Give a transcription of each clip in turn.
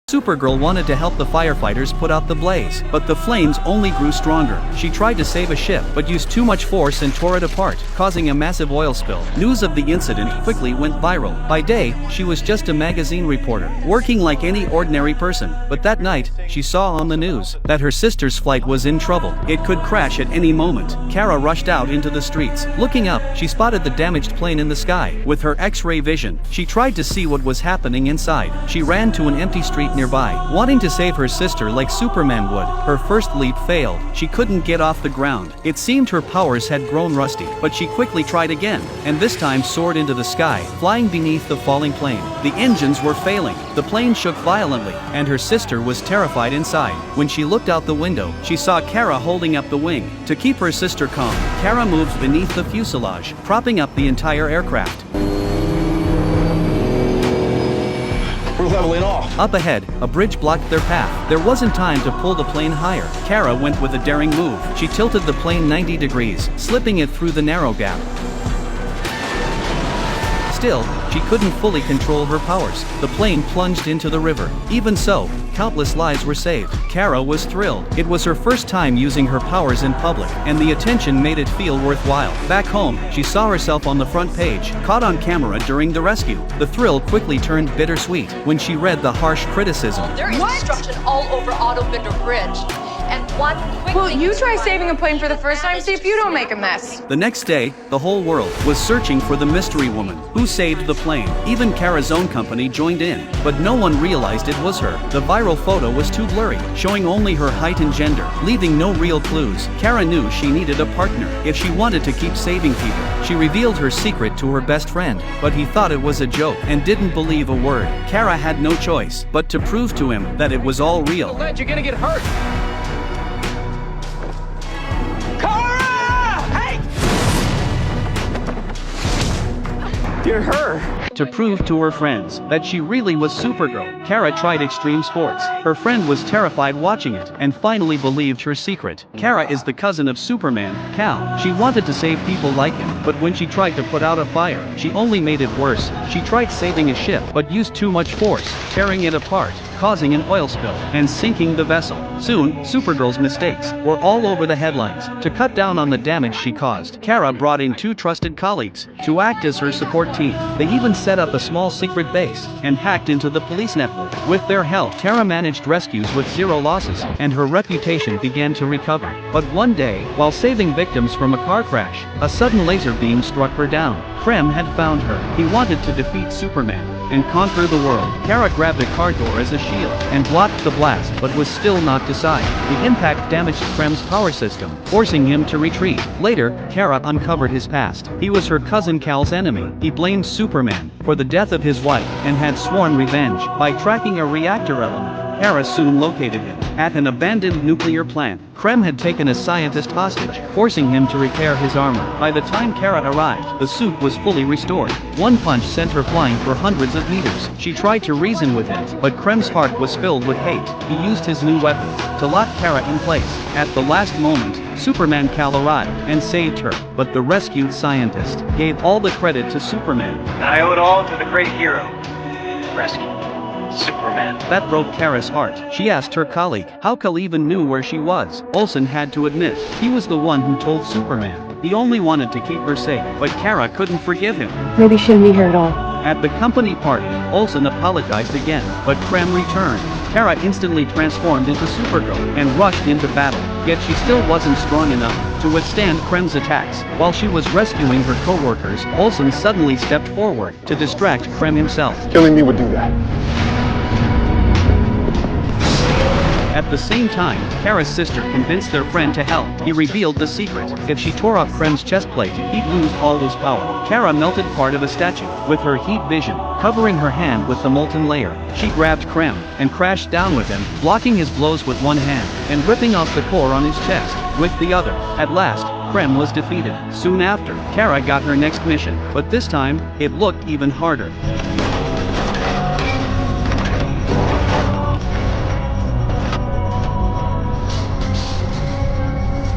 Supergirl wanted to help the firefighters put out the blaze, but the flames only grew stronger. She tried to save a ship, but used too much force and tore it apart, causing a massive oil spill. News of the incident quickly went viral. By day, she was just a magazine reporter, working like any ordinary person. But that night, she saw on the news that her sister's flight was in trouble. It could crash at any moment. Kara rushed out into the streets. Looking up, she spotted the damaged plane in the sky. With her X-ray vision, she tried to see what was happening inside. She ran to an empty street nearby, wanting to save her sister like Superman would. Her first leap failed. She couldn't get off the ground. It seemed her powers had grown rusty, but she quickly tried again, and this time soared into the sky, flying beneath the falling plane. The engines were failing. The plane shook violently, and her sister was terrified inside. When she looked out the window, she saw Kara holding up the wing. To keep her sister calm, Kara moved beneath the fuselage, propping up the entire aircraft. We're leveling off. Up ahead, a bridge blocked their path. There wasn't time to pull the plane higher. Kara went with a daring move. She tilted the plane 90 degrees, slipping it through the narrow gap. Still, she couldn't fully control her powers. The plane plunged into the river. Even so, countless lives were saved. Kara was thrilled. It was her first time using her powers in public, and the attention made it feel worthwhile. Back home, she saw herself on the front page, caught on camera during the rescue. The thrill quickly turned bittersweet when she read the harsh criticism. There is destruction all over Autobinder Bridge. And one quick Well, thing you is try wrong. saving a plane for the first time, see if you don't make a mess. The next day, the whole world was searching for the mystery woman who saved the plane. Even Kara's own company joined in, but no one realized it was her. The viral photo was too blurry, showing only her height and gender, leaving no real clues. Kara knew she needed a partner if she wanted to keep saving people. She revealed her secret to her best friend, but he thought it was a joke and didn't believe a word. Kara had no choice but to prove to him that it was all real. You're gonna get hurt. You're her. To prove to her friends that she really was Supergirl, Kara tried extreme sports. Her friend was terrified watching it and finally believed her secret. Kara is the cousin of Superman, Kal. She wanted to save people like him, but when she tried to put out a fire, she only made it worse. She tried saving a ship, but used too much force, tearing it apart, causing an oil spill and sinking the vessel. Soon, Supergirl's mistakes were all over the headlines. To cut down on the damage she caused, Kara brought in two trusted colleagues to act as her support team. They even set up a small secret base and hacked into the police network. With their help, Kara managed rescues with zero losses, and her reputation began to recover. But one day, while saving victims from a car crash, a sudden laser beam struck her down. Krem had found her. He wanted to defeat Superman and conquer the world. Kara grabbed a car door as a shield and blocked the blast, but was still knocked aside. The impact damaged Krem's power system, forcing him to retreat. Later, Kara uncovered his past. He was her cousin Kal's enemy. He blamed Superman for the death of his wife and had sworn revenge. By tracking a reactor element, Kara soon located him at an abandoned nuclear plant. Krem had taken a scientist hostage, forcing him to repair his armor. By the time Kara arrived, the suit was fully restored. One punch sent her flying for hundreds of meters. She tried to reason with him, but Krem's heart was filled with hate. He used his new weapon to lock Kara in place. At the last moment, Superman Kal arrived and saved her, but the rescued scientist gave all the credit to Superman. I owe it all to the great hero. Rescue. Superman. That broke Kara's heart. She asked her colleague how Kal even knew where she was. Olsen had to admit, he was the one who told Superman. He only wanted to keep her safe, but Kara couldn't forgive him. Maybe she shouldn't be here at all. At the company party, Olsen apologized again, but Krem returned. Kara instantly transformed into Supergirl and rushed into battle, yet she still wasn't strong enough to withstand Krem's attacks. While she was rescuing her co-workers, Olsen suddenly stepped forward to distract Krem himself. Killing me would do that. At the same time, Kara's sister convinced their friend to help. He revealed the secret. If she tore off Krem's chest plate, he'd lose all his power. Kara melted part of a statue with her heat vision, covering her hand with the molten layer. She grabbed Krem and crashed down with him, blocking his blows with one hand and ripping off the core on his chest with the other. At last, Krem was defeated. Soon after, Kara got her next mission, but this time, it looked even harder.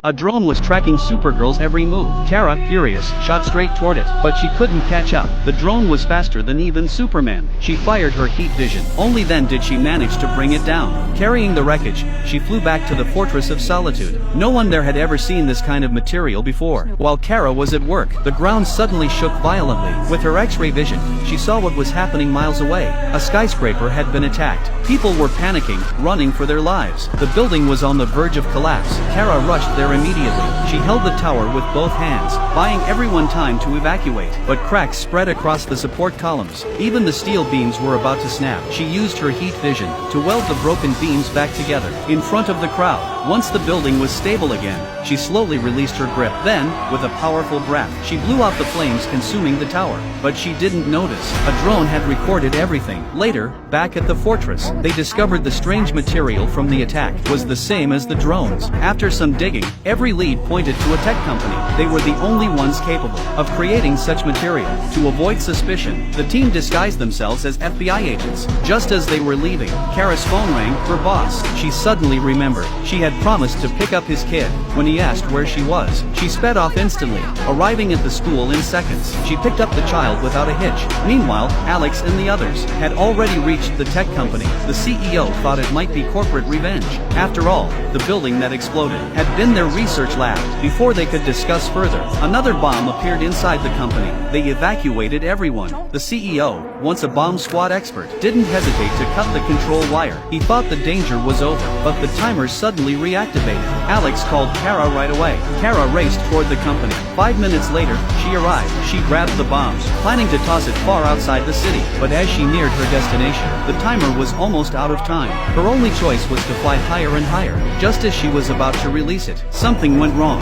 A drone was tracking Supergirl's every move. Kara, furious, shot straight toward it, but she couldn't catch up. The drone was faster than even Superman. She fired her heat vision. Only then did she manage to bring it down. Carrying the wreckage, she flew back to the Fortress of Solitude. No one there had ever seen this kind of material before. While Kara was at work, the ground suddenly shook violently. With her X-ray vision, she saw what was happening miles away. A skyscraper had been attacked. People were panicking, running for their lives. The building was on the verge of collapse. Kara rushed there immediately. She held the tower with both hands, buying everyone time to evacuate. But cracks spread across the support columns. Even the steel beams were about to snap. She used her heat vision to weld the broken beams back together. In front of the crowd, once the building was stable again, she slowly released her grip. Then, with a powerful breath, she blew out the flames consuming the tower. But she didn't notice. A drone had recorded everything. Later, back at the fortress, they discovered the strange material from the attack was the same as the drones. After some digging, every lead pointed to a tech company. They were the only ones capable of creating such material. To avoid suspicion, the team disguised themselves as FBI agents. Just as they were leaving, Kara's phone rang. Her boss. She suddenly remembered. She had promised to pick up his kid. When he asked where she was, she sped off instantly, arriving at the school in seconds. She picked up the child without a hitch. Meanwhile, Alex and the others had already reached the tech company. The CEO thought it might be corporate revenge. After all, the building that exploded had been their research lab. Before they could discuss further, another bomb appeared inside the company. They evacuated everyone. The CEO, once a bomb squad expert, didn't hesitate to cut the control wire. He thought the danger was over, but the timer suddenly reactivated. Alex called Kara right away. Kara raced toward the company. 5 minutes later, she arrived. She grabbed the bombs, planning to toss it far outside the city. But as she neared her destination, the timer was almost out of time. Her only choice was to fly higher and higher. Just as she was about to release it, something went wrong.